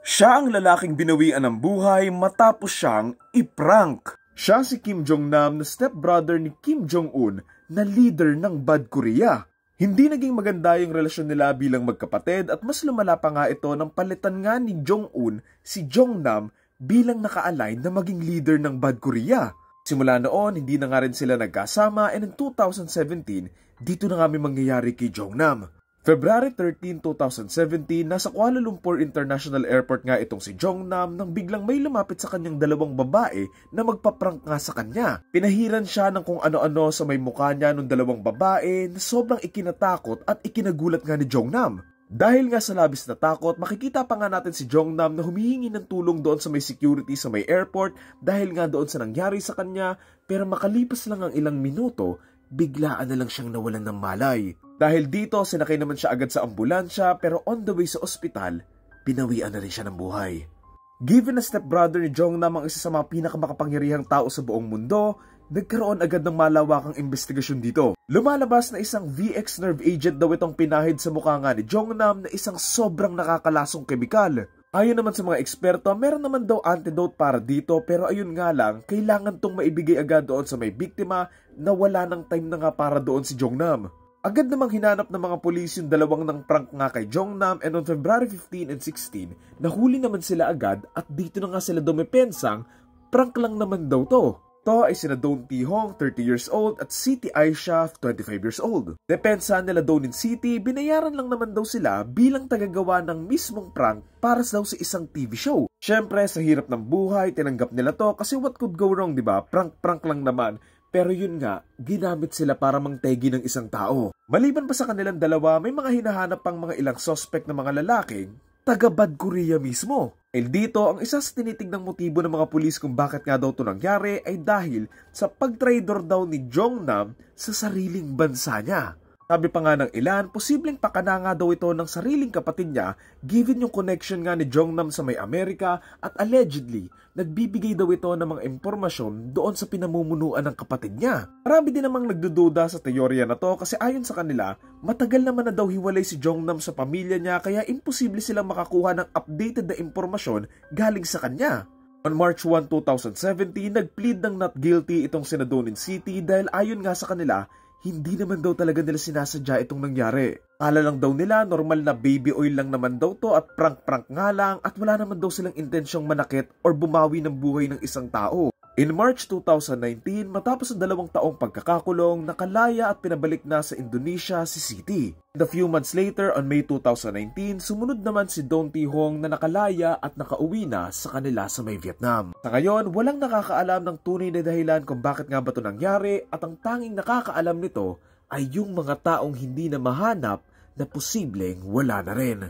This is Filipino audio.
Siya ang lalaking binawian ng buhay matapos siyang iprank. Siya si Kim Jong-nam na stepbrother ni Kim Jong-un na leader ng Bad Korea. Hindi naging maganda yung relasyon nila bilang magkapatid at mas lumala pa nga ito nang palitan nga ni Jong-un si Jong-nam bilang naka-align na maging leader ng Bad Korea. Simula noon, hindi na nga rin sila nagkasama and in 2017, dito na nga may mangyayari kay Jong-nam. February 13, 2017, nasa Kuala Lumpur International Airport nga itong si Jong-nam nang biglang may lumapit sa kanyang dalawang babae na magpaprank nga sa kanya. Pinahiran siya ng kung ano-ano sa may mukha niya ng dalawang babae na sobrang ikinatakot at ikinagulat nga ni Jong-nam. Dahil nga sa labis na takot, makikita pa nga natin si Jong-nam na humihingi ng tulong doon sa may security sa may airport dahil nga doon sa nangyari sa kanya, pero makalipas lang ang ilang minuto, biglaan na lang siyang nawalan ng malay. Dahil dito, sinakay naman siya agad sa ambulansya pero on the way sa ospital, pinawian na rin siya ng buhay. Given na stepbrother ni Jong-nam ang isa sa mga pinakamakapangyarihang tao sa buong mundo, nagkaroon agad ng malawakang investigasyon dito. Lumalabas na isang VX nerve agent daw itong pinahid sa mukha nga ni Jong-nam na isang sobrang nakakalasong kemikal. Ayon naman sa mga eksperto, meron naman daw antidote para dito pero ayun nga lang, kailangan tong maibigay agad doon sa may biktima na wala ng time na nga para doon si Jong-nam. Agad namang hinanap ng mga pulis yung dalawang ng prank nga kay Jong-nam and on February 15 and 16, nahuli naman sila agad at dito na nga sila dumipensang prank lang naman daw to. To ay sina Don T-hong, 30 years old at Siti Aisha, 25 years old. Depensa nila Don and Siti, binayaran lang naman daw sila bilang tagagawa ng mismong prank para daw sa isang TV show. Syempre, sa hirap ng buhay, tinanggap nila to kasi what could go wrong, diba? Prank-prank lang naman. Pero yun nga, ginamit sila para mangtegi ng isang tao. Maliban pa sa kanilang dalawa, may mga hinahanap pang mga ilang suspect na mga lalaking taga Bad Korea mismo. Dito, ang isa sa tinitignang motibo ng mga pulis kung bakit nga daw ito nangyari ay dahil sa pagtraidor daw ni Jong-nam sa sariling bansa niya. Sabi pa nga ng ilan, posibleng pakana nga daw ito ng sariling kapatid niya given yung connection nga ni Jong-nam sa may Amerika at allegedly, nagbibigay daw ito ng mga impormasyon doon sa pinamumunuan ng kapatid niya. Marami din namang nagdududa sa teorya na to kasi ayon sa kanila, matagal naman na daw hiwalay si Jong-nam sa pamilya niya kaya imposible silang makakuha ng updated na impormasyon galing sa kanya. On March 1, 2017, nag-plead ng not guilty itong sina Don and Siti dahil ayon nga sa kanila, hindi naman daw talaga nila sinasadya itong nangyari. Kala lang daw nila normal na baby oil lang naman daw to at prank-prank nga lang at wala naman daw silang intensyong manakit or bumawi ng buhay ng isang tao. In March 2019, matapos ang 2 taong pagkakakulong, nakalaya at pinabalik na sa Indonesia si Siti. And a few months later, on May 2019, sumunod naman si Don T-hong na nakalaya at nakauwi na sa kanila sa may Vietnam. Sa ngayon, walang nakakaalam ng tunay na dahilan kung bakit nga ba ito nangyari at ang tanging nakakaalam nito ay yung mga taong hindi na mahanap na posibleng wala na rin.